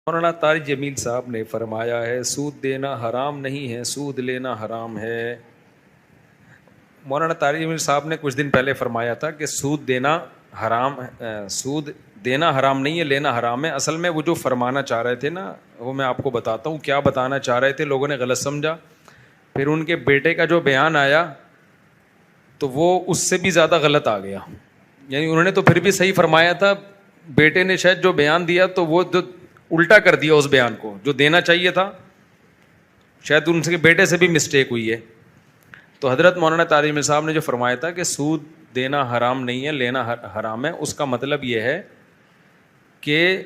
مولانا طارق جمیل صاحب نے فرمایا ہے سود دینا حرام نہیں ہے، سود لینا حرام ہے۔ مولانا طارق جمیل صاحب نے کچھ دن پہلے فرمایا تھا کہ سود دینا حرام نہیں ہے، لینا حرام ہے۔ اصل میں وہ جو فرمانا چاہ رہے تھے نا، وہ میں آپ کو بتاتا ہوں کیا بتانا چاہ رہے تھے، لوگوں نے غلط سمجھا۔ پھر ان کے بیٹے کا جو بیان آیا تو وہ اس سے بھی زیادہ غلط آ گیا، یعنی انہوں نے تو پھر بھی صحیح فرمایا تھا، بیٹے نے شاید جو بیان دیا تو وہ الٹا کر دیا اس بیان کو جو دینا چاہیے تھا، شاید ان کے بیٹے سے بھی مسٹیک ہوئی ہے۔ تو حضرت مولانا طارق جمیل صاحب نے جو فرمایا تھا کہ سود دینا حرام نہیں ہے، لینا حرام ہے، اس کا مطلب یہ ہے کہ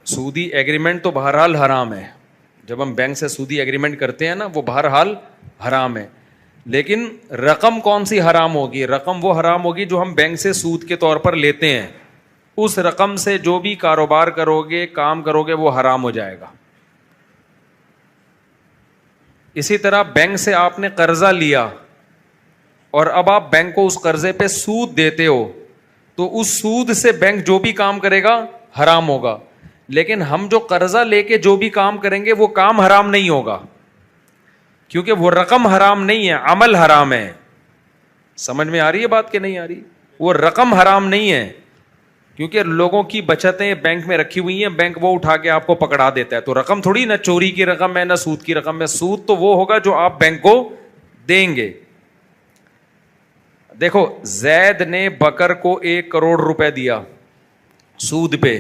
سودی ایگریمنٹ تو بہرحال حرام ہے، جب ہم بینک سے سودی ایگریمنٹ کرتے ہیں نا وہ بہرحال حرام ہے، لیکن رقم کون سی حرام ہوگی؟ رقم وہ حرام ہوگی جو ہم بینک سے سود کے طور پر لیتے ہیں، اس رقم سے جو بھی کاروبار کرو گے، کام کرو گے، وہ حرام ہو جائے گا۔ اسی طرح بینک سے آپ نے قرضہ لیا اور اب آپ بینک کو اس قرضے پہ سود دیتے ہو، تو اس سود سے بینک جو بھی کام کرے گا حرام ہوگا، لیکن ہم جو قرضہ لے کے جو بھی کام کریں گے وہ کام حرام نہیں ہوگا، کیونکہ وہ رقم حرام نہیں ہے، عمل حرام ہے۔ سمجھ میں آ رہی ہے بات کہ نہیں آ رہی؟ وہ رقم حرام نہیں ہے، کیونکہ لوگوں کی بچتیں بینک میں رکھی ہوئی ہیں، بینک وہ اٹھا کے آپ کو پکڑا دیتا ہے، تو رقم تھوڑی نہ چوری کی رقم ہے نہ سود کی رقم ہے، سود تو وہ ہوگا جو آپ بینک کو دیں گے۔ دیکھو زید نے بکر کو 1 کروڑ روپے دیا سود پہ،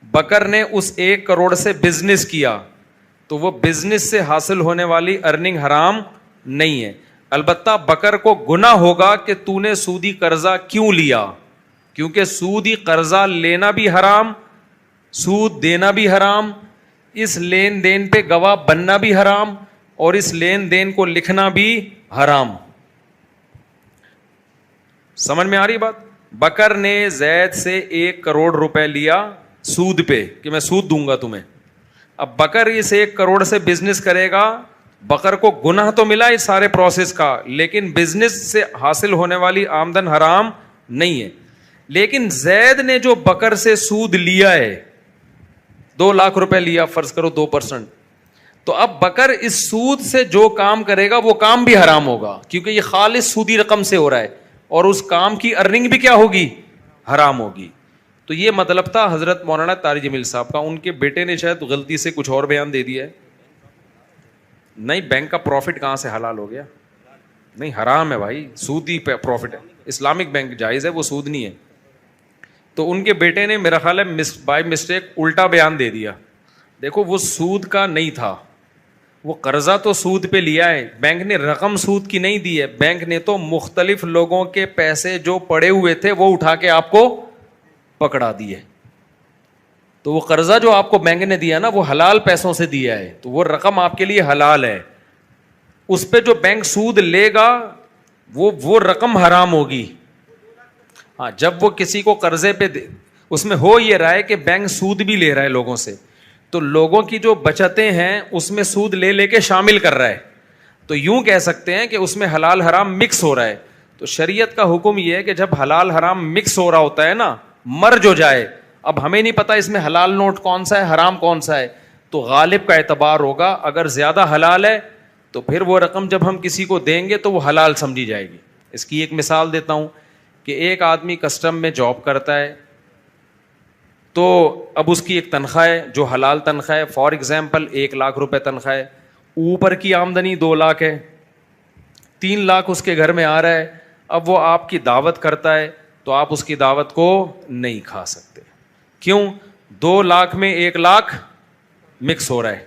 بکر نے اس 1 کروڑ سے بزنس کیا، تو وہ بزنس سے حاصل ہونے والی ارننگ حرام نہیں ہے، البتہ بکر کو گناہ ہوگا کہ تو نے سودی قرضہ کیوں لیا، کیونکہ سودی قرضہ لینا بھی حرام، سود دینا بھی حرام، اس لین دین پہ گواہ بننا بھی حرام، اور اس لین دین کو لکھنا بھی حرام۔ سمجھ میں آ رہی بات؟ بکر نے زید سے 1 کروڑ روپے لیا سود پہ کہ میں سود دوں گا تمہیں، اب بکر اس 1 کروڑ سے بزنس کرے گا، بکر کو گناہ تو ملا اس سارے پروسیس کا، لیکن بزنس سے حاصل ہونے والی آمدن حرام نہیں ہے۔ لیکن زید نے جو بکر سے سود لیا ہے، 2 لاکھ روپے لیا، فرض کرو 2%، تو اب بکر اس سود سے جو کام کرے گا وہ کام بھی حرام ہوگا، کیونکہ یہ خالص سودی رقم سے ہو رہا ہے، اور اس کام کی ارننگ بھی کیا ہوگی؟ حرام ہوگی۔ تو یہ مطلب تھا حضرت مولانا طارق جمیل صاحب کا، ان کے بیٹے نے شاید غلطی سے کچھ اور بیان دے دیا ہے۔ نہیں، بینک کا پروفٹ کہاں سے حلال ہو گیا؟ نہیں، حرام ہے بھائی، سودی پروفٹ ہے، اسلامک بینک جائز ہے، وہ سود نہیں ہے۔ تو ان کے بیٹے نے میرا خیال ہے بائی مسٹیک الٹا بیان دے دیا۔ دیکھو وہ سود کا نہیں تھا، وہ قرضہ تو سود پہ لیا ہے، بینک نے رقم سود کی نہیں دی ہے، بینک نے تو مختلف لوگوں کے پیسے جو پڑے ہوئے تھے وہ اٹھا کے آپ کو پکڑا دیے، تو وہ قرضہ جو آپ کو بینک نے دیا نا وہ حلال پیسوں سے دیا ہے، تو وہ رقم آپ کے لیے حلال ہے، اس پہ جو بینک سود لے گا وہ رقم حرام ہوگی۔ ہاں، جب وہ کسی کو قرضے پہ اس میں ہو یہ رہا ہے کہ بینک سود بھی لے رہا ہے لوگوں سے، تو لوگوں کی جو بچتیں ہیں اس میں سود لے لے کے شامل کر رہا ہے، تو یوں کہہ سکتے ہیں کہ اس میں حلال حرام مکس ہو رہا ہے۔ تو شریعت کا حکم یہ ہے کہ جب حلال حرام مکس ہو رہا ہوتا ہے نا، مرج ہو جائے، اب ہمیں نہیں پتا اس میں حلال نوٹ کون سا ہے حرام کون سا ہے، تو غالب کا اعتبار ہوگا، اگر زیادہ حلال ہے تو پھر وہ رقم جب ہم کسی کو دیں گے تو وہ حلال سمجھی جائے گی۔ اس کی ایک مثال دیتا ہوں کہ ایک آدمی کسٹم میں جاب کرتا ہے، تو اب اس کی ایک تنخواہ ہے جو حلال تنخواہ ہے، فار ایگزامپل 1 لاکھ روپے تنخواہ ہے، اوپر کی آمدنی 2 لاکھ ہے، 3 لاکھ اس کے گھر میں آ رہا ہے، اب وہ آپ کی دعوت کرتا ہے تو آپ اس کی دعوت کو نہیں کھا سکتے، کیوں؟ 2 لاکھ میں 1 لاکھ مکس ہو رہا ہے،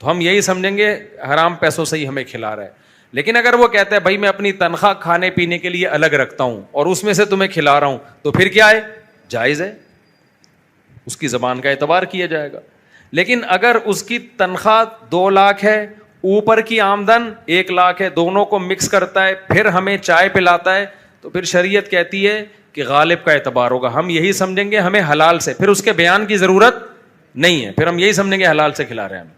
تو ہم یہی سمجھیں گے حرام پیسوں سے ہی ہمیں کھلا رہا ہے۔ لیکن اگر وہ کہتا ہے بھائی میں اپنی تنخواہ کھانے پینے کے لیے الگ رکھتا ہوں اور اس میں سے تمہیں کھلا رہا ہوں، تو پھر کیا ہے؟ جائز ہے، اس کی زبان کا اعتبار کیا جائے گا۔ لیکن اگر اس کی تنخواہ 2 لاکھ ہے، اوپر کی آمدن 1 لاکھ ہے، دونوں کو مکس کرتا ہے، پھر ہمیں چائے پلاتا ہے، تو پھر شریعت کہتی ہے کہ غالب کا اعتبار ہوگا، ہم یہی سمجھیں گے ہمیں حلال سے، پھر اس کے بیان کی ضرورت نہیں ہے، پھر ہم یہی سمجھیں گے حلال سے کھلا رہے ہیں ہم۔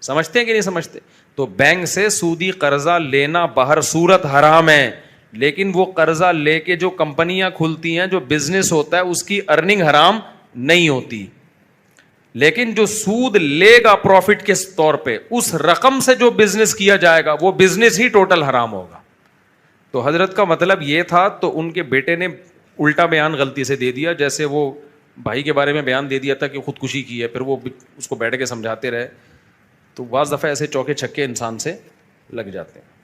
سمجھتے ہیں کہ نہیں سمجھتے؟ تو بینک سے سودی قرضہ لینا بہر صورت حرام ہے، لیکن وہ قرضہ لے کے جو کمپنیاں کھلتی ہیں، جو بزنس ہوتا ہے، اس کی ارننگ حرام نہیں ہوتی۔ لیکن جو سود لے گا پروفٹ کے طور پہ, اس رقم سے جو بزنس کیا جائے گا وہ بزنس ہی ٹوٹل حرام ہوگا. تو حضرت کا مطلب یہ تھا, تو ان کے بیٹے نے الٹا بیان غلطی سے دے دیا, جیسے وہ بھائی کے بارے میں بیان دے دیا تھا کہ خودکشی کی ہے, پھر وہ اس کو بیٹھ کے سمجھاتے رہے. تو بعض دفعہ ایسے چوکے چھکے انسان سے لگ جاتے ہیں.